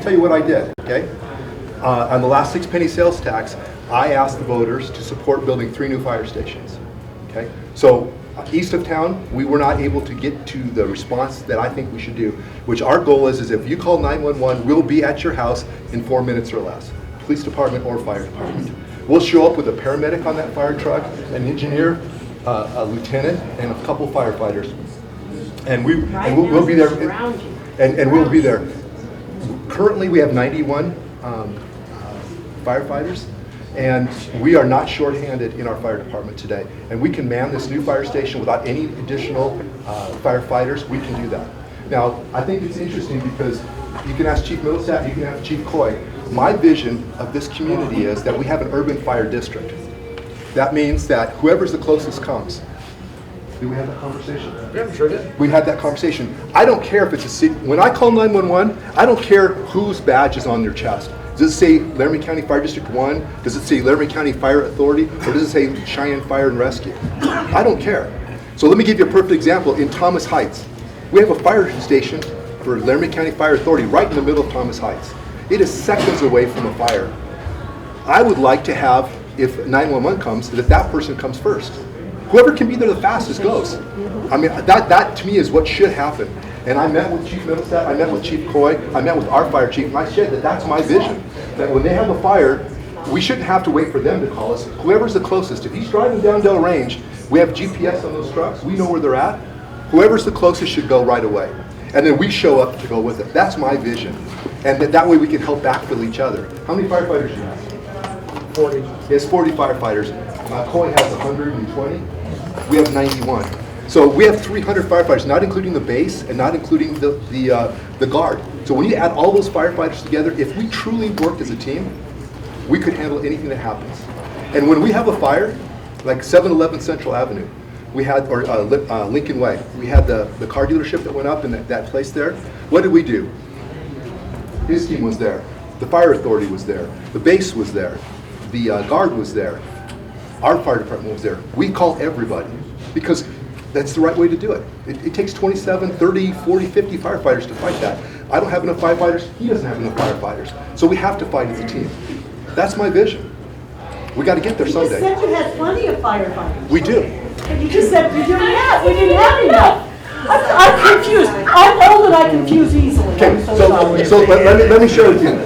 Tell you what I did, okay? On the last 6 penny sales tax, I asked the voters to support building 3 new fire stations, okay? So east of town, we were not able to get to the response that I think we should do, which our goal is if you call 911, we'll be at your house in 4 minutes or less, police department or fire department. We'll show up with a paramedic on that fire truck, an engineer, a lieutenant, and a couple firefighters. And we'll be there, and we'll be there. Currently, we have 91 firefighters, and we are not shorthanded in our fire department today. And we can man this new fire station without any additional firefighters. We can do that. Now, I think it's interesting because you can ask Chief Middlestat, you can ask Chief Coy. My vision of this community is that we have an urban fire district. That means that whoever's the closest comes. Did we have that conversation? Yeah, sure did. We had that conversation. I don't care if it's a city. When I call 911, I don't care whose badge is on their chest. Does it say Laramie County Fire District 1? Does it say Laramie County Fire Authority? Or does it say Cheyenne Fire and Rescue? I don't care. So let me give you a perfect example. In Thomas Heights, we have a fire station for Laramie County Fire Authority right in the middle of Thomas Heights. It is seconds away from a fire. I would like to have, if 911 comes, that person comes first. Whoever can be there the fastest goes. I mean, that to me is what should happen. And I met with Chief Middlestat, I met with Chief Coy, I met with our fire chief, and I said that's my vision. That when they have a fire, we shouldn't have to wait for them to call us. Whoever's the closest. If he's driving down Del Range, we have GPS on those trucks, we know where they're at. Whoever's the closest should go right away. And then we show up to go with it. That's my vision. And that way we can help backfill each other. How many firefighters do you have? 40. There's 40 firefighters. Coy has 120. We have 91. So we have 300 firefighters, not including the base and not including the guard. So when you add all those firefighters together, if we truly worked as a team, we could handle anything that happens. And when we have a fire, like 711 Central Avenue, we had, or Lincoln Way, we had the car dealership that went up in that place there. What did we do? His team was there. The fire authority was there. The base was there. The guard was there. Our fire department was there. We call everybody because that's the right way to do it. It takes 27, 30, 40, 50 firefighters to fight that. I don't have enough firefighters. He doesn't have enough firefighters. So we have to fight as a team. That's my vision. We got to get there someday. You just said you had plenty of firefighters. We do. And you just said we didn't have enough. I'm confused. I'm old and I confuse easily. Okay, so let me share with you.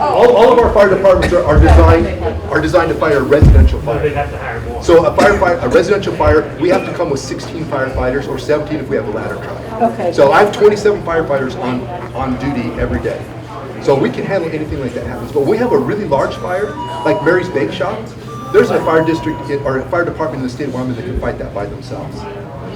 All of our fire departments are designed to fire residential fire. They'd have to hire more. So a residential fire, we have to come with 16 firefighters or 17 if we have a ladder truck. Okay. So I have 27 firefighters on duty every day. So we can handle anything like that happens. But when we have a really large fire, like Mary's Bake Shop, there's a fire district or a fire department in the state of Wyoming that can fight that by themselves.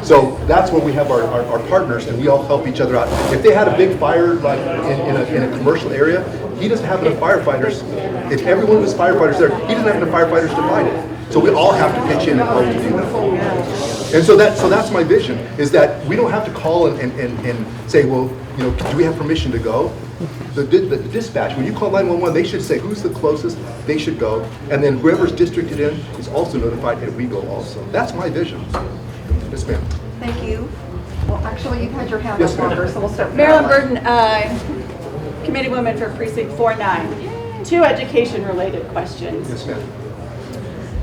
So that's where we have our partners, and we all help each other out. If they had a big fire like in a commercial area, he doesn't have enough firefighters. If every one of his firefighters there, he doesn't have enough firefighters to fight it. So we all have to pitch in and help to do that. And so that's my vision, is that we don't have to call and say, well, do we have permission to go? The dispatch, when you call 911, they should say who's the closest, they should go, and then whoever's districted in is also notified, and we go also. That's my vision. Yes, ma'am. Thank you. Well, actually, you've had your hand Yes, up ma'am. longer, so we'll start with Marilyn Marilyn. Burton, Committee Woman for Precinct 49. 2 education-related questions. Yes, ma'am.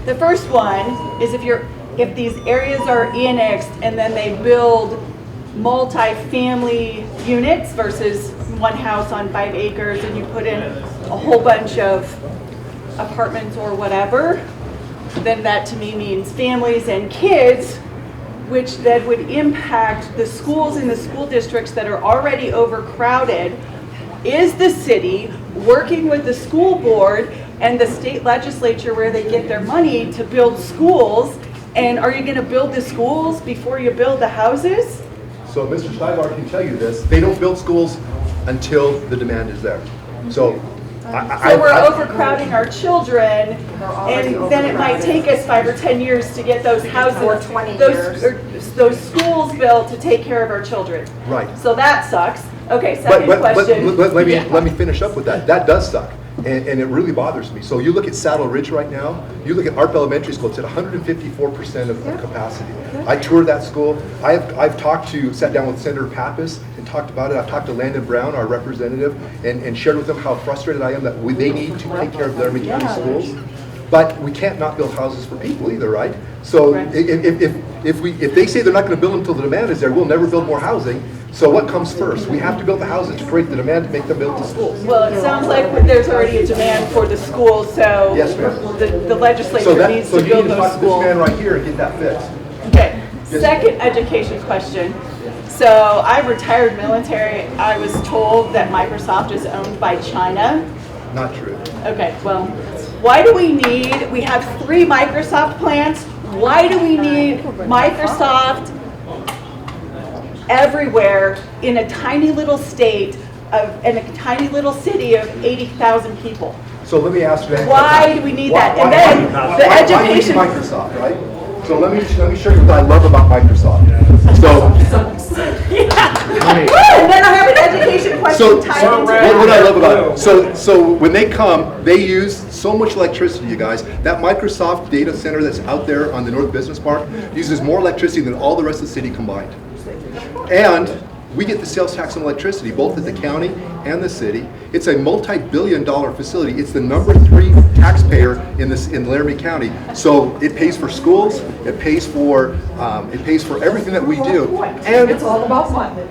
The first one is if these areas are annexed and then they build multi-family units versus one house on 5 acres and you put in a whole bunch of apartments or whatever, then that to me means families and kids, which then would impact the schools in the school districts that are already overcrowded. Is the city working with the school board and the state legislature where they get their money to build schools? And are you going to build the schools before you build the houses? So Mr. Steibar can tell you this. They don't build schools until the demand is there. So we're overcrowding our children, and then it might take us 5 or 10 years to get those houses, Or 20 those schools built to take care of our children. Right. So that sucks. Okay, second question. Let me finish up with that. That does suck, and it really bothers me. So you look at Saddle Ridge right now. You look at ARP Elementary School. It's at 154% of capacity. I toured that school. I've sat down with Senator Pappas and talked about it. I've talked to Landon Brown, our representative, and shared with them how frustrated I am that they need to take care of Laramie County schools. But we can't not build houses for people either, right? So if they say they're not going to build them until the demand is there, we'll never build more housing. So what comes first? We have to build the houses to create the demand to make them build the schools. Well, it sounds like there's already a demand for the schools, so Yes, ma'am. the legislature needs So to you need build to those talk to this schools. man right here and get that fixed. Okay, second education question. So I'm retired military. I was told that Microsoft is owned by China. Not true. Okay, well, why do we have 3 Microsoft plants. Why do we need Microsoft everywhere in a tiny little state in a tiny little city of 80,000 people? So let me ask you that. Why do we need that? And then the Why do we need education. Microsoft, right? So let me show you what I love about Microsoft. So And then I have an education question tied into what I that. love about it, so when they come, they use so much electricity, you guys. That Microsoft data center that's out there on the North Business Park uses more electricity than all the rest of the city combined. And we get the sales tax on electricity, both at the county and the city. It's a multi-billion-dollar facility. It's the #3 taxpayer in Laramie County. So it pays for schools. It pays for everything that we do. And It's all about money.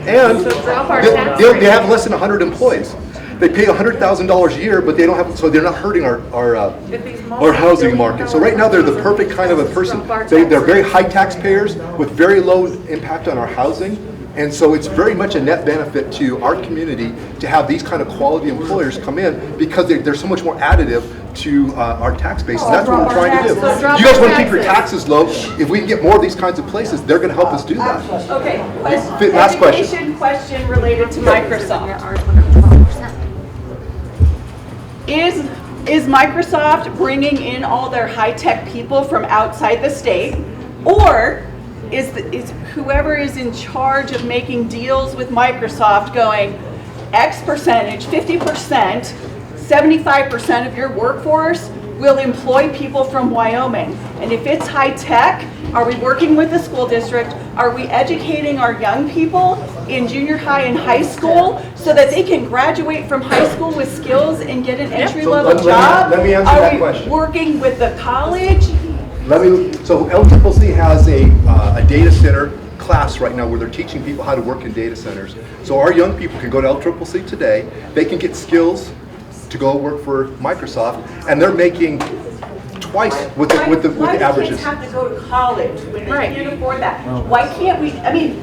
and they have less than 100 employees. They pay $100,000 a year, but they don't have, so they're not hurting our housing market. So right now they're the perfect kind of a person. They're very high taxpayers with very low impact on our housing. And so it's very much a net benefit to our community to have these kind of quality employers come in because they're so much more additive to our tax base. And that's what we're trying to do. You guys want to keep your taxes low. If we can get more of these kinds of places, they're going to help us do that. Okay, Last question. education question related to Microsoft. Is Microsoft bringing in all their high-tech people from outside the state, or is whoever is in charge of making deals with Microsoft going X percentage, 50%, 75% of your workforce will employ people from Wyoming? And if it's high-tech, are we working with the school district? Are we educating our young people in junior high and high school so that they can graduate from high school with skills and get an entry-level job? let me answer that question. Are we working with the college? So LCCC has a data center class right now where they're teaching people how to work in data centers. So our young people can go to LCCC today. They can get skills to go work for Microsoft, and they're making twice what the average Why do kids is. have to go to college when they can't afford that? Why can't we, I mean,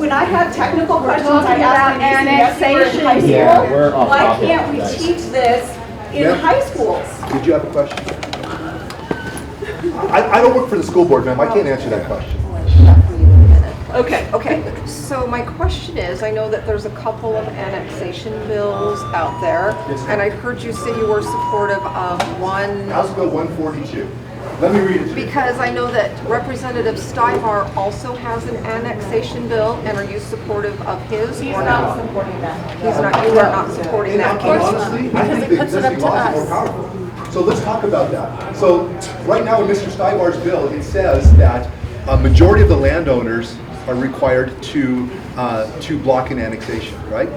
when I have technical questions, I ask my niece and nephew in high school. Yeah, we're off Why topic, can't we guys. teach this in Yeah. high schools? Did you have a question? I don't work for the school board, ma'am. I can't answer that question. Okay. Okay, so my question is, I know that there's a couple of annexation bills out there, Yes, ma'am. and I heard you say you were supportive of one, House Bill 142. Let me read it to you. because I know that Representative Stivar also has an annexation bill, and are you supportive of his He's or not not? supporting that. You are not supporting And that. honestly, I think the existing laws are more powerful. So let's talk about that. So right now in Mr. Stivar's bill, it says that a majority of the landowners are required to block an annexation, right?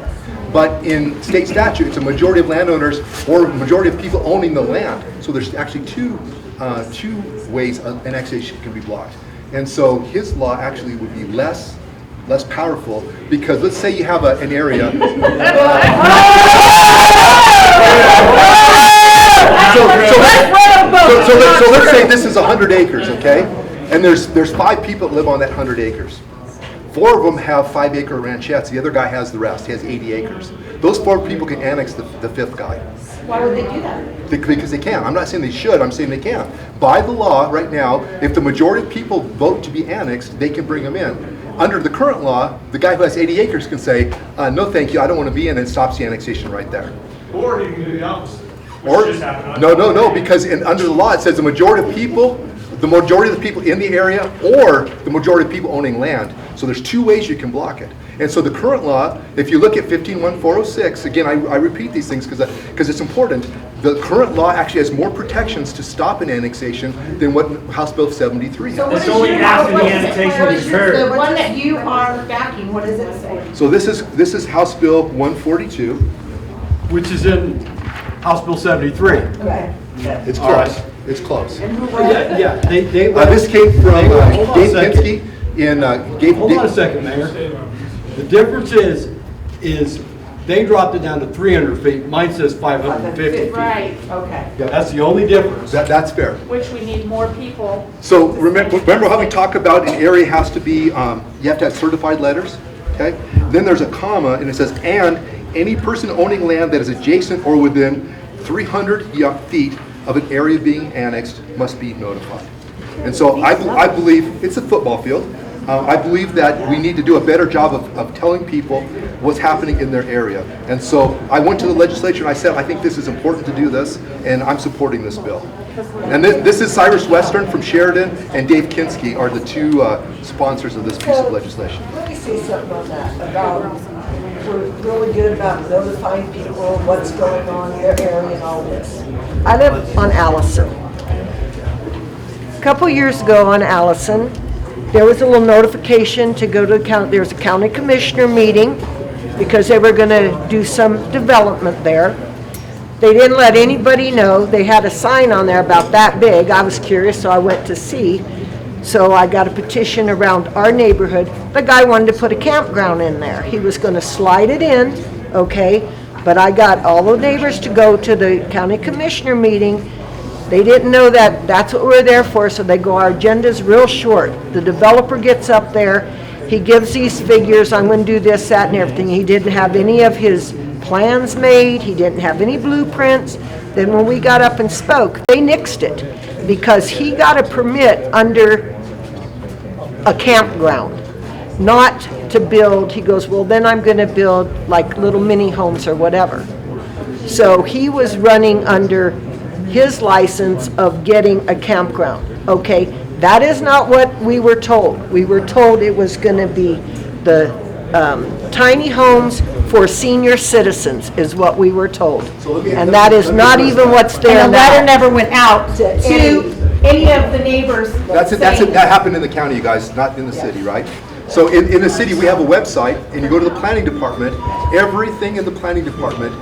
But in state statute, it's a majority of landowners or a majority of people owning the land. So there's actually two ways an annexation can be blocked. And so his law actually would be less powerful because let's say you have an area. So let's say this is 100 acres, okay? And there's 5 people that live on that 100 acres. 4 of them have 5-acre ranchettes. The other guy has the rest. He has 80 acres. Those 4 people can annex the 5th guy. Why would they do that? Because they can. I'm not saying they should. I'm saying they can. By the law, right now, if the majority of people vote to be annexed, they can bring them in. Under the current law, the guy who has 80 acres can say, no thank you, I don't want to be in, and stops the annexation right there. Or you can do the opposite. Or, Which just happened on- no, because under the law, it says the majority of people, the majority of the people in the area or the majority of people owning land. So there's two ways you can block it. And so the current law, if you look at 151406, again, I repeat these things because it's important. The current law actually has more protections to stop an annexation than what House Bill 73 has. It's only after the annexation is occurred. The one that you are backing, what does it say? So this is House Bill 142. Which is in House Bill 73. Okay. It's All right. close. It's close. And who wrote it? Yeah, they This came from Hold on a Dave second. Pinsky in Hold on a second, Mayor. The difference is they dropped it down to 300 feet. Mine says 550 feet. Right, Okay. That's the only difference. That's fair. which we need more people. So remember how we talk about an area has to be, you have to have certified letters, okay? Then there's a comma and it says, and any person owning land that is adjacent or within 300 feet of an area being annexed must be notified. And so I believe, it's a football field. I believe that we need to do a better job of telling people what's happening in their area. And so I went to the legislature and I said, I think this is important to do this, and I'm supporting this bill. And this is Cyrus Western from Sheridan and Dave Kinski are the two sponsors of this piece of legislation. Let me say something on that, about, we're really good about notifying people what's going on in their area and all this. I live on Allison. A couple years ago on Allison, there was a little notification to go to the county, there was a county commissioner meeting because they were gonna do some development there. They didn't let anybody know. They had a sign on there about that big. I was curious, so I went to see. So I got a petition around our neighborhood. The guy wanted to put a campground in there. He was gonna slide it in, okay? But I got all the neighbors to go to the county commissioner meeting. They didn't know that that's what we're there for, so they go, our agenda's real short. The developer gets up there, he gives these figures, I'm gonna do this, that, and everything. He didn't have any of his plans made, he didn't have any blueprints. Then when we got up and spoke, they nixed it because he got a permit under a campground, not to build. He goes, well, then I'm gonna build like little mini homes or whatever. So he was running under his license of getting a campground. Okay, that is not what we were told. We were told it was gonna be the tiny homes for senior citizens is what we were told. And that is not even what's there And the letter now. never went out to any of the neighbors. That's it. That happened in the county, you guys, not in the city, right? So in the city, we have a website, and you go to the planning department, everything in the planning department,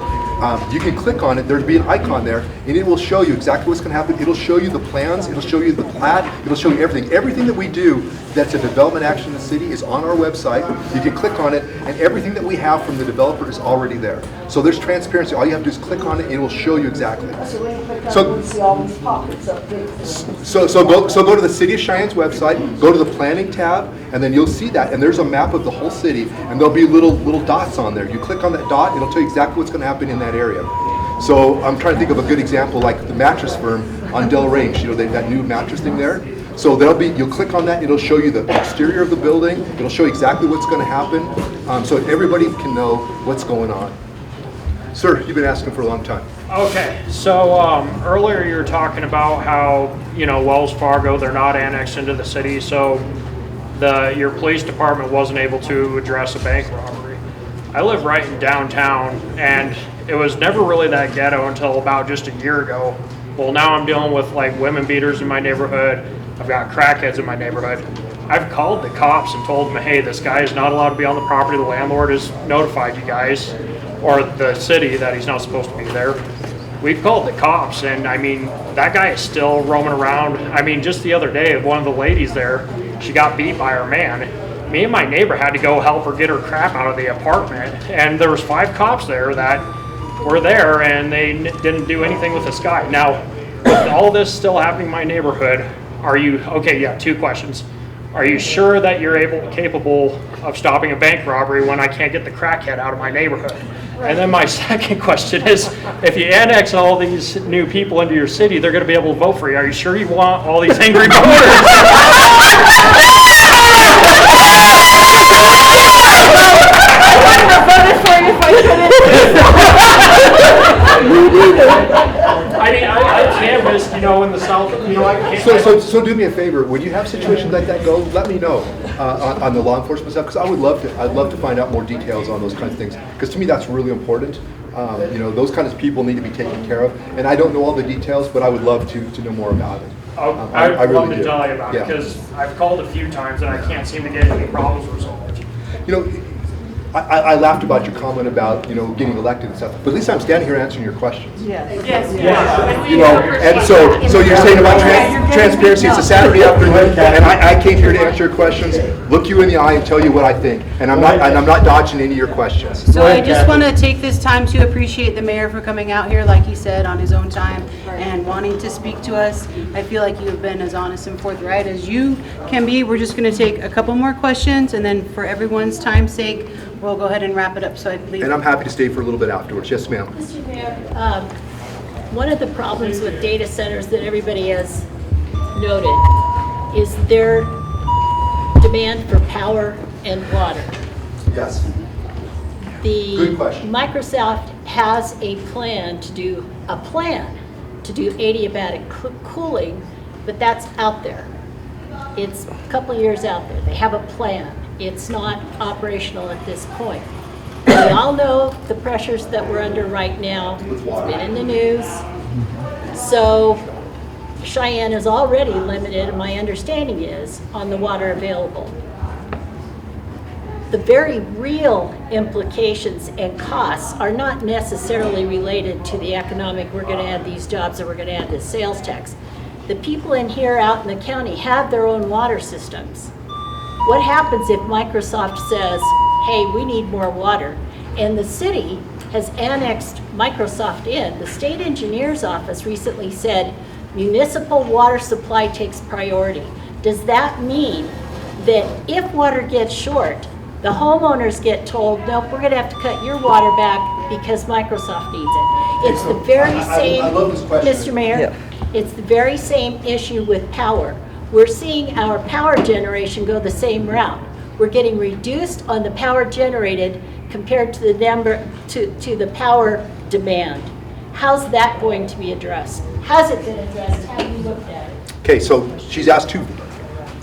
you can click on it, there'd be an icon there, and it will show you exactly what's gonna happen. It'll show you the plans, it'll show you the plat, it'll show you everything. Everything that we do that's a development action in the city is on our website. You can click on it, and everything that we have from the developer is already there. So there's transparency. All you have to do is click on it, and it will show you exactly. So when you click on So- it, you see all these pockets of big. So go to the City of Cheyenne's website, go to the planning tab, and then you'll see that. And there's a map of the whole city, and there'll be little dots on there. You click on that dot, it'll tell you exactly what's going to happen in that area. So I'm trying to think of a good example, like the mattress firm on Del Range. You know, they've got new mattress thing there. So you'll click on that, it'll show you the exterior of the building. It'll show you exactly what's going to happen, so everybody can know what's going on. Sir, you've been asking for a long time. Okay, so earlier you were talking about how, Wells Fargo, they're not annexed into the city, so your police department wasn't able to address a bank robbery. I live right in downtown, and it was never really that ghetto until about just a year ago. Well, now I'm dealing with like women beaters in my neighborhood. I've got crackheads in my neighborhood. I've called the cops and told them, hey, this guy is not allowed to be on the property. The landlord has notified you guys, or the city, that he's not supposed to be there. We've called the cops, and I mean, that guy is still roaming around. I mean, just the other day, one of the ladies there, she got beat by her man. Me and my neighbor had to go help her get her crap out of the apartment, and there was 5 cops there that were there, and they didn't do anything with this guy. Now, with all this still happening in my neighborhood, okay, 2 questions. Are you sure that you're capable of stopping a bank robbery when I can't get the crackhead out of my neighborhood? And then my second question is, if you annex all these new people into your city, they're going to be able to vote for you. Are you sure you want all these angry voters? I mean, I canvassed, in the South, I can't. So do me a favor, when you have situations like that go, let me know on the law enforcement stuff, because I'd love to find out more details on those kinds of things, because to me that's really important. Those kinds of people need to be taken care of, and I don't know all the details, but I would love to know more about it. I'd love to tell you about it, Yeah. because I've called a few times and I can't seem to get any problems resolved. I laughed about your comment about, getting elected and stuff, but at least I'm standing here answering your questions. Yes. And so you're saying about transparency, it's a Saturday afternoon, and I came here to answer your questions, look you in the eye and tell you what I think, and I'm not dodging any of your questions. So I just want to take this time to appreciate the mayor for coming out here, like he said, on his own time and wanting to speak to us. I feel like you have been as honest and forthright as you can be. We're just going to take a couple more questions, and then for everyone's time's sake, we'll go ahead and wrap it up, so I'd leave. And I'm happy to stay for a little bit afterwards. Yes, ma'am. Mr. Mayor, one of the problems with data centers that everybody has noted is their demand for power and water. Yes. The Good question. Microsoft has a plan to do adiabatic cooling, but that's out there. It's a couple of years out there. They have a plan. It's not operational at this point. We all know the pressures that we're under right now. It's been in the news. So Cheyenne is already limited, my understanding is, on the water available. The very real implications and costs are not necessarily related to the economic, we're going to add these jobs or we're going to add this sales tax. The people in here out in the county have their own water systems. What happens if Microsoft says, hey, we need more water, and the city has annexed Microsoft in? The state engineer's office recently said municipal water supply takes priority. Does that mean that if water gets short, the homeowners get told, nope, we're going to have to cut your water back because Microsoft needs it? It's the very same, I love this question. Mr. Mayor, it's the very same issue with power. We're seeing our power generation go the same route. We're getting reduced on the power generated compared to the power demand. How's that going to be addressed? Has it been addressed? Have you looked at it? Okay, so she's asked two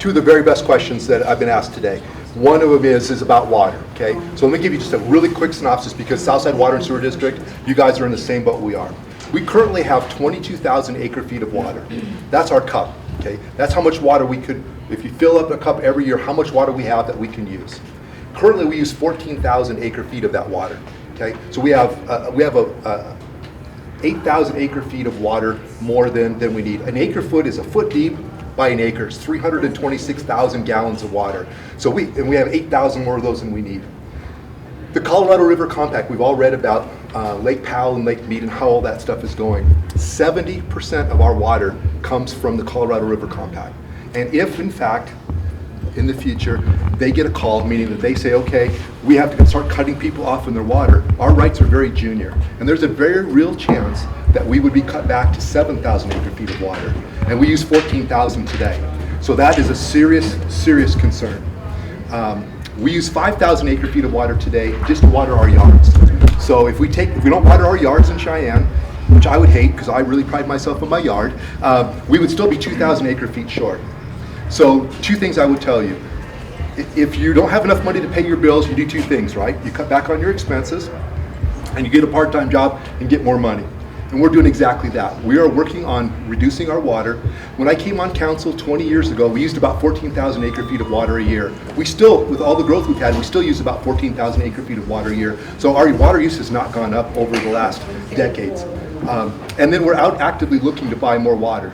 of the very best questions that I've been asked today. One of them is about water, okay? So let me give you just a really quick synopsis, because Southside Water and Sewer District, you guys are in the same boat we are. We currently have 22,000 acre feet of water. That's our cup, okay? That's how much water we could, if you fill up a cup every year, how much water we have that we can use. Currently, we use 14,000 acre feet of that water, okay? So we have 8,000 acre feet of water more than we need. An acre foot is a foot deep by an acre. It's 326,000 gallons of water. So we have 8,000 more of those than we need. The Colorado River Compact, we've all read about Lake Powell and Lake Mead and how all that stuff is going. 70% of our water comes from the Colorado River Compact. And if, in fact, in the future, they get a call, meaning that they say, okay, we have to start cutting people off in their water, our rights are very junior. And there's a very real chance that we would be cut back to 7,000 acre feet of water. And we use 14,000 today. So that is a serious, serious concern. We use 5,000 acre feet of water today just to water our yards. So if we don't water our yards in Cheyenne, which I would hate because I really pride myself on my yard, we would still be 2,000 acre feet short. So two things I would tell you. If you don't have enough money to pay your bills, you do two things, right? You cut back on your expenses and you get a part-time job and get more money. And we're doing exactly that. We are working on reducing our water. When I came on council 20 years ago, we used about 14,000 acre feet of water a year. We still, with all the growth we've had, we still use about 14,000 acre feet of water a year. So our water use has not gone up over the last decades. And then we're out actively looking to buy more water.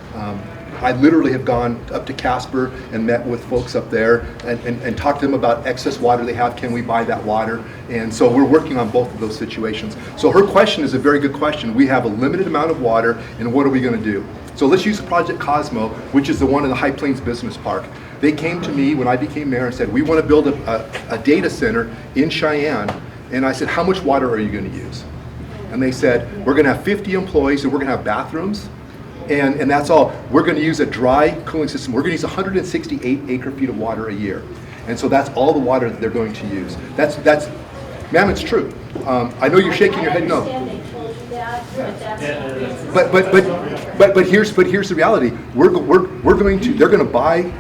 I literally have gone up to Casper and met with folks up there and talked to them about excess water they have. Can we buy that water? And so we're working on both of those situations. So her question is a very good question. We have a limited amount of water, and what are we going to do? So let's use Project Cosmo, which is the one in the High Plains Business Park. They came to me when I became mayor and said, we want to build a data center in Cheyenne. And I said, how much water are you going to use? And they said, we're going to have 50 employees and we're going to have bathrooms. And that's all. We're going to use a dry cooling system. We're going to use 168 acre feet of water a year. And so that's all the water that they're going to use. Ma'am, it's true. I know you're shaking your head no. I understand they told you that, but that's not reasonable. But here's the reality. They're going to buy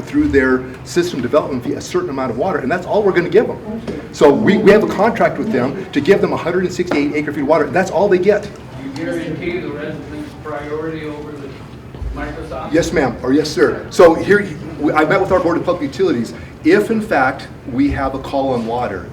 through their system development fee a certain amount of water, and that's all we're going to give them. So we have a contract with them to give them 168 acre feet of water, and that's all they get. You guarantee the residents priority over the Microsoft? Yes, ma'am, or yes, sir. So here, I met with our Board of Public Utilities. If in fact we have a call on water,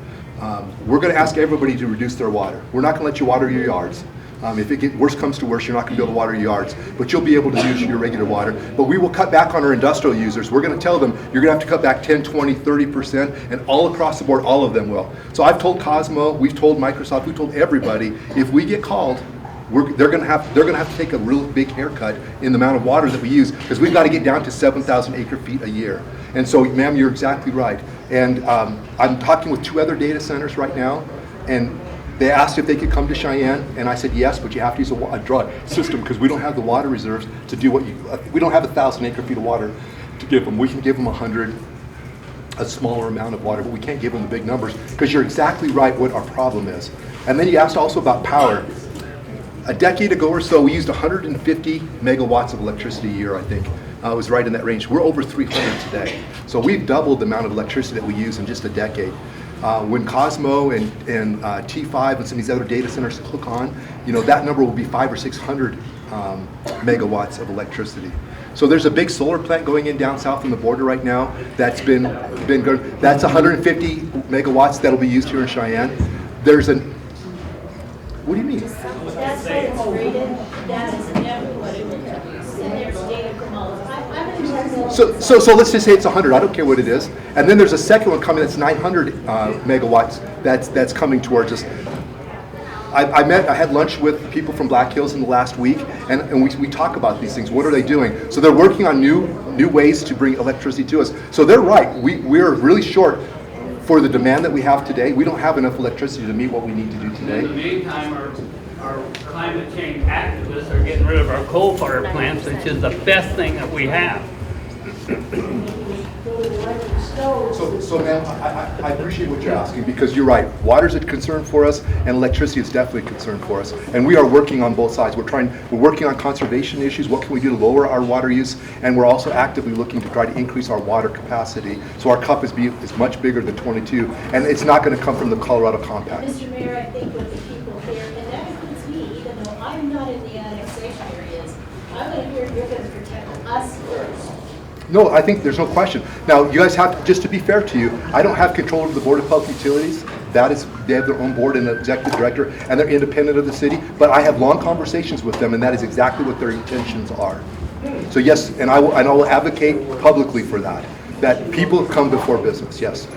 we're going to ask everybody to reduce their water. We're not going to let you water your yards. If worse comes to worse, you're not going to be able to water your yards, but you'll be able to use your regular water. But we will cut back on our industrial users. We're going to tell them you're going to have to cut back 10, 20, 30%, and all across the board, all of them will. So I've told Cosmo, we've told Microsoft, we've told everybody, if we get called, they're going to have to take a real big haircut in the amount of water that we use, because we've got to get down to 7,000 acre feet a year. And so, ma'am, you're exactly right. And I'm talking with 2 other data centers right now, and they asked if they could come to Cheyenne, and I said yes, but you have to use a draw system, because we don't have the water reserves to do what we don't have 1,000 acre feet of water to give them. We can give them 100, a smaller amount of water, but we can't give them the big numbers, because you're exactly right what our problem is. And then you asked also about power. A decade ago or so, we used 150 megawatts of electricity a year, I think. It was right in that range. We're over 300 today. So we've doubled the amount of electricity that we use in just a decade. When Cosmo and T5 and some of these other data centers hook on, that number will be 500 or 600 megawatts of electricity. So there's a big solar plant going in down south on the border right now. That's been good. That's 150 megawatts that'll be used here in Cheyenne. There's an What do you mean? That's what it's rated, that is everybody will tell you, and there's data from all of them. I'm an example. So let's just say it's 100, I don't care what it is. And then there's a second one coming that's 900 megawatts that's coming towards us. I had lunch with people from Black Hills in the last week, and we talk about these things. What are they doing? So they're working on new ways to bring electricity to us. So they're right, we're really short for the demand that we have today. We don't have enough electricity to meet what we need to do today. In the meantime, our climate change activists are getting rid of our coal-fired plants, which is the best thing that we have. So ma'am, I appreciate what you're asking, because you're right. Water's a concern for us, and electricity is definitely a concern for us. And we are working on both sides. We're working on conservation issues. What can we do to lower our water use? And we're also actively looking to try to increase our water capacity, so our cup is much bigger than 22. And it's not going to come from the Colorado Compact. Mr. Mayor, I think with the people here, and that includes me, even though I'm not in the annexation areas, I'm going to hear you're going to protect us first. No, I think there's no question. Now, you guys have, just to be fair to you, I don't have control over the Board of Public Utilities. They have their own board and an executive director, and they're independent of the city. But I have long conversations with them, and that is exactly what their intentions are. So yes, and I will advocate publicly for that people come before business, yes.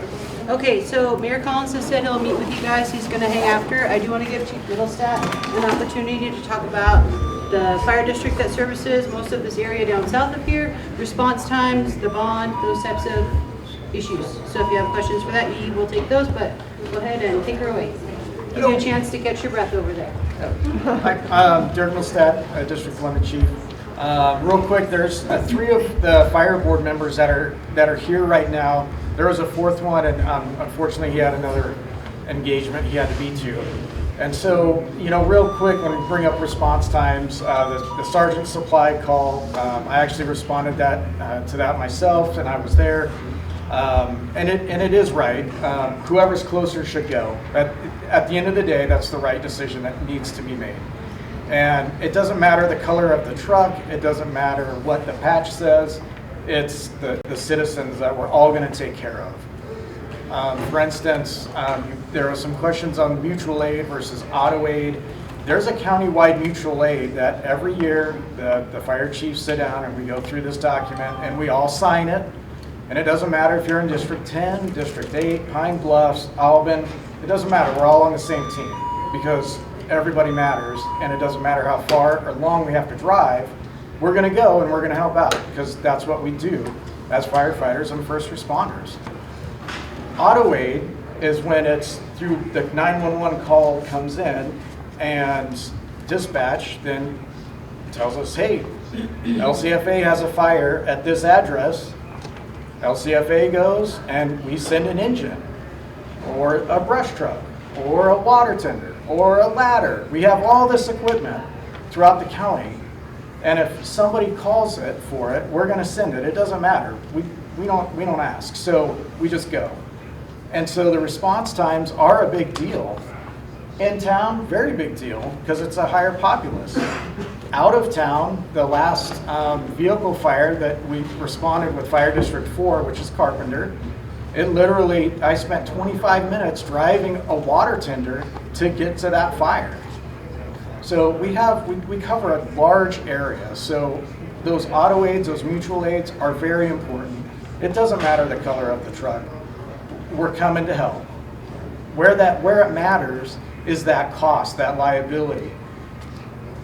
Okay, so Mayor Collins has said he'll meet with you guys. He's going to hang after. I do want to give Chief Middlestat an opportunity to talk about the fire district that services most of this area down south of here, response times, the bond, those types of issues. So if you have questions for that, you will take those, but go ahead and take her away. Give you a chance to catch your breath over there. Hi, Derek Middlestat, District 11 Chief. Real quick, there's 3 of the fire board members that are here right now. There was a 4th one, and unfortunately he had another engagement he had to be to. And so, real quick, when we bring up response times, the sergeant supply call, I actually responded to that myself, and I was there. And it is right. Whoever's closer should go. At the end of the day, that's the right decision that needs to be made. And it doesn't matter the color of the truck. It doesn't matter what the patch says. It's the citizens that we're all going to take care of. For instance, there are some questions on mutual aid versus auto aid. There's a county-wide mutual aid that every year the fire chiefs sit down and we go through this document and we all sign it. And it doesn't matter if you're in District 10, District 8, Pine Bluffs, Albin. It doesn't matter. We're all on the same team because everybody matters, and it doesn't matter how far or long we have to drive. We're going to go and we're going to help out because that's what we do as firefighters and first responders. Auto aid is when it's through the 911 call comes in and dispatch then tells us, hey, LCFA has a fire at this address. LCFA goes and we send an engine or a brush truck or a water tender or a ladder. We have all this equipment throughout the county And if somebody calls it for it, we're gonna send it. It doesn't matter. We don't ask, so we just go. And so the response times are a big deal. In town, very big deal, because it's a higher populace. Out of town, the last vehicle fire that we responded with Fire District 4, which is Carpenter, it literally, I spent 25 minutes driving a water tender to get to that fire. So we cover a large area. So those auto aids, those mutual aids are very important. It doesn't matter the color of the truck. We're coming to help. Where it matters is that cost, that liability.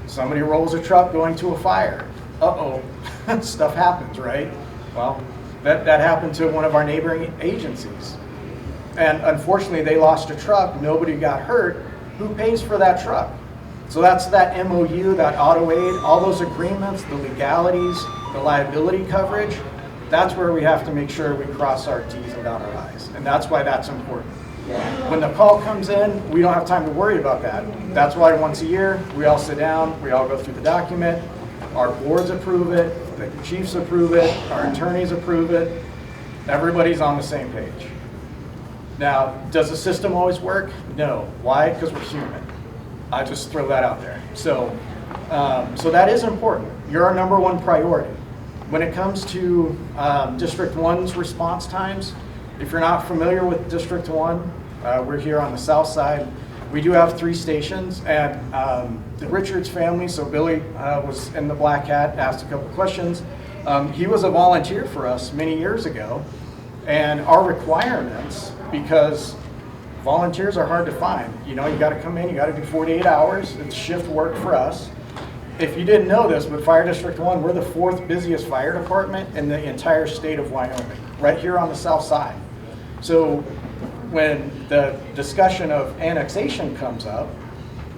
Somebody rolls a truck going to a fire. Uh-oh, stuff happens, right? Well, that happened to one of our neighboring agencies. And unfortunately, they lost a truck, nobody got hurt. Who pays for that truck? So that's that MOU, that auto aid, all those agreements, the legalities, the liability coverage. That's where we have to make sure we cross our T's and dot our I's. And that's why that's important. When the call comes in, we don't have time to worry about that. That's why once a year, we all sit down, we all go through the document, our boards approve it, the chiefs approve it, our attorneys approve it. Everybody's on the same page. Now, does the system always work? No. Why? Because we're human. I just throw that out there. So that is important. You're our number one priority. When it comes to District 1's response times, if you're not familiar with District 1, we're here on the south side. We do have 3 stations, and the Richards family, so Billy was in the black hat, asked a couple questions. He was a volunteer for us many years ago, and our requirements, because volunteers are hard to find. You know, you gotta come in, you gotta do 48 hours, it's shift work for us. If you didn't know this, but Fire District 1, we're the 4th busiest fire department in the entire state of Wyoming, right here on the south side. So when the discussion of annexation comes up,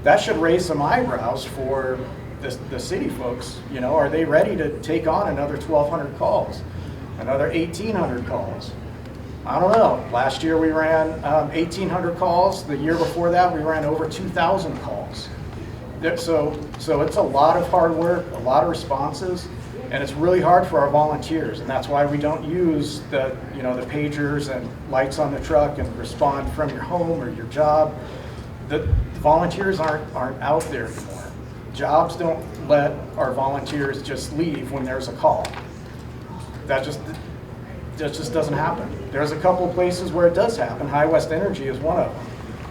that should raise some eyebrows for the city folks. You know, are they ready to take on another 1,200 calls, another 1,800 calls? I don't know. Last year we ran 1,800 calls. The year before that we ran over 2,000 calls. So it's a lot of hard work, a lot of responses, and it's really hard for our volunteers, and that's why we don't use the pagers and lights on the truck and respond from your home or your job. The volunteers aren't out there anymore. Jobs don't let our volunteers just leave when there's a call. That just doesn't happen. There's a couple of places where it does happen. High West Energy is one of them.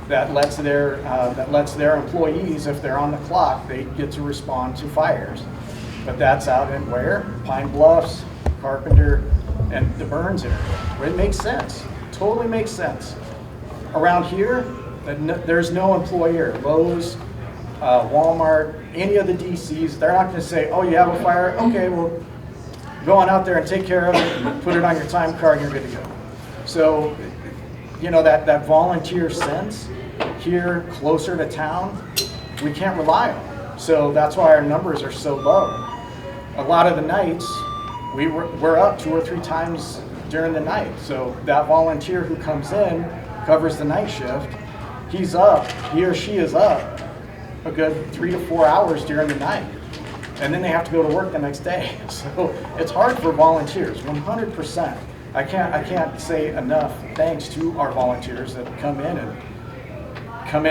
That lets their employees, if they're on the clock, they get to respond to fires. But that's out in where? Pine Bluffs, Carpenter, and the Burns area, where it makes sense. Totally makes sense. Around here, there's no employer. Lowe's, Walmart, any of the DCs, they're not going to say, oh, you have a fire? Okay, well, go on out there and take care of it, put it on your time card, and you're good to go. So, you know, that volunteer sense here closer to town, we can't rely on. So that's why our numbers are so low. A lot of the nights, we're up 2 or 3 times during the night. So that volunteer who comes in, covers the night shift, he's up, he or she is up a good 3 to 4 hours during the night. And then they have to go to work the next day. So it's hard for volunteers, 100%. I can't say enough thanks to our volunteers that come in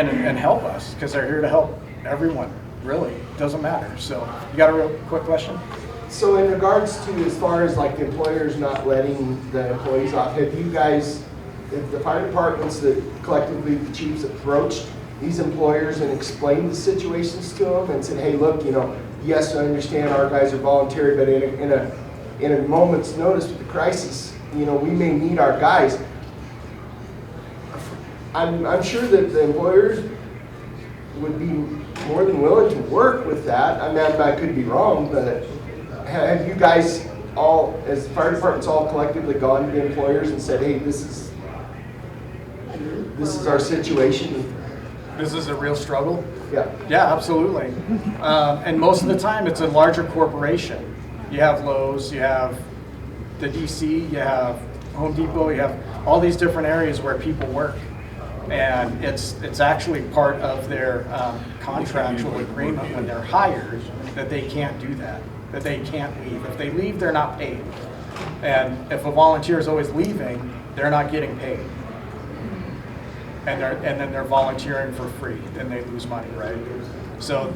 and help us, because they're here to help everyone, really. It doesn't matter. So you got a real quick question? So in regards to, as far as like the employers not letting the employees off, have the fire departments that collectively the chiefs approached these employers and explained the situations to them and said, hey, look, you know, yes, I understand our guys are voluntary, but in a moment's notice with the crisis, you know, we may need our guys. I'm sure that the employers would be more than willing to work with that. I mean, I could be wrong, but have you guys all, as fire departments, all collectively gone to the employers and said, hey, this is our situation? This is a real struggle? Yeah. Yeah, absolutely. And most of the time, it's a larger corporation. You have Lowe's, you have the DC, you have Home Depot, you have all these different areas where people work. And it's actually part of their contractual agreement when they're hired that they can't do that they can't leave. If they leave, they're not paid. And if a volunteer is always leaving, they're not getting paid. And then they're volunteering for free, then they lose money, right? So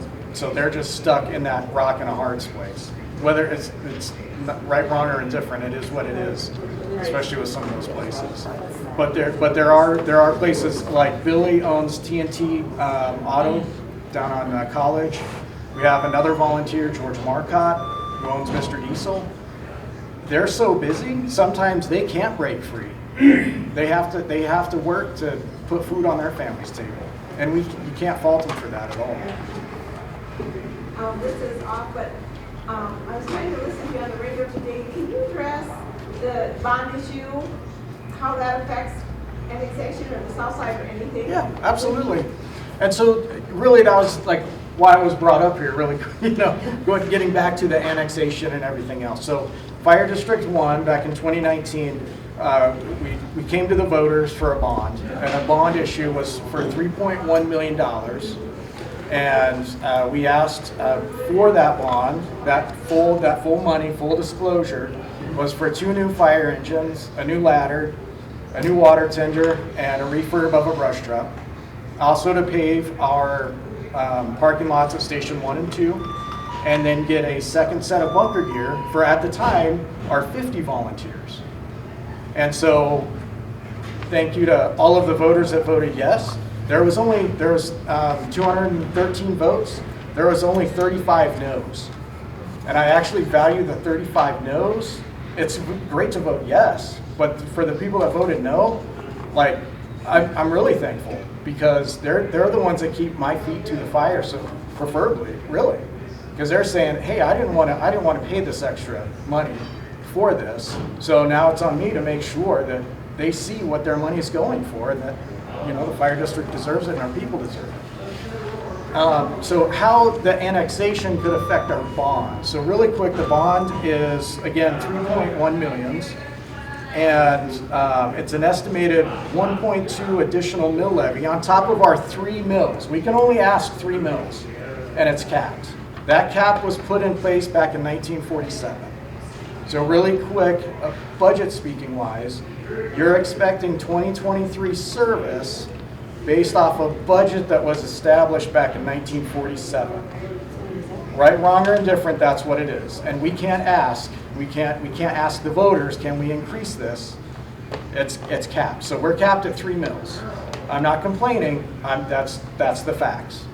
they're just stuck in that rock and a hard place. Whether it's right, wrong, or indifferent, it is what it is, especially with some of those places. But there are places like Billy owns TNT Auto down on College. We have another volunteer, George Marcotte, who owns Mr. Diesel. They're so busy, sometimes they can't break free. They have to work to put food on their family's table, and you can't fault them for that at all. This is off, but I was trying to listen to you on the radio today. Can you address the bond issue, how that affects annexation of the south side or anything? Yeah, absolutely. And so really that was like why I was brought up here, really, getting back to the annexation and everything else. So Fire District 1, back in 2019, we came to the voters for a bond, and a bond issue was for $3.1 million. And we asked for that bond, that full money, full disclosure, was for 2 new fire engines, a new ladder, a new water tender, and a refurb of a brush truck. Also to pave our parking lots at Station 1 and 2, and then get a second set of bunker gear for, at the time, our 50 volunteers. And so, thank you to all of the voters that voted yes. There was 213 votes. There was only 35 no's. And I actually value the 35 no's. It's great to vote yes, but for the people that voted no, like, I'm really thankful, because they're the ones that keep my feet to the fire, so preferably, really. Because they're saying, hey, I didn't want to pay this extra money for this, so now it's on me to make sure that they see what their money is going for, and that the fire district deserves it and our people deserve it. So how the annexation could affect our bond. So really quick, the bond is, again, 3.1 million, and it's an estimated 1.2 additional mill levy on top of our 3 mills. We can only ask 3 mills, and it's capped. That cap was put in place back in 1947. So really quick, budget speaking wise, you're expecting 2023 service based off a budget that was established back in 1947. Right, wrong, or indifferent, that's what it is. And we can't ask ask the voters, can we increase this? It's capped. So we're capped at 3 mills. I'm not complaining, that's the facts.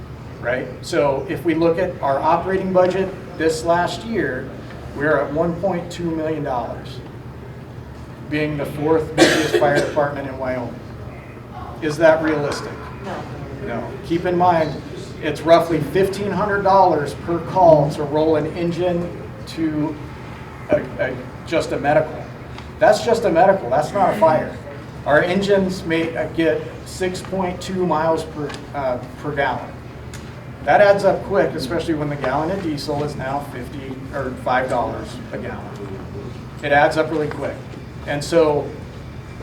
Right? So if we look at our operating budget this last year, we're at $1.2 million, being the 4th busiest fire department in Wyoming. Is that realistic? No. Keep in mind, it's roughly $1,500 per call to roll an engine to just a medical. That's just a medical, that's not a fire. Our engines may get 6.2 miles per gallon. That adds up quick, especially when the gallon of diesel is now $5 a gallon. It adds up really quick. And so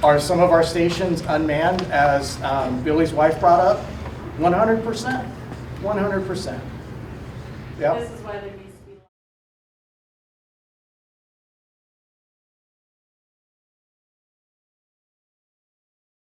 are some of our stations unmanned, as Billy's wife brought up? 100%. 100%. Yep. This is why they need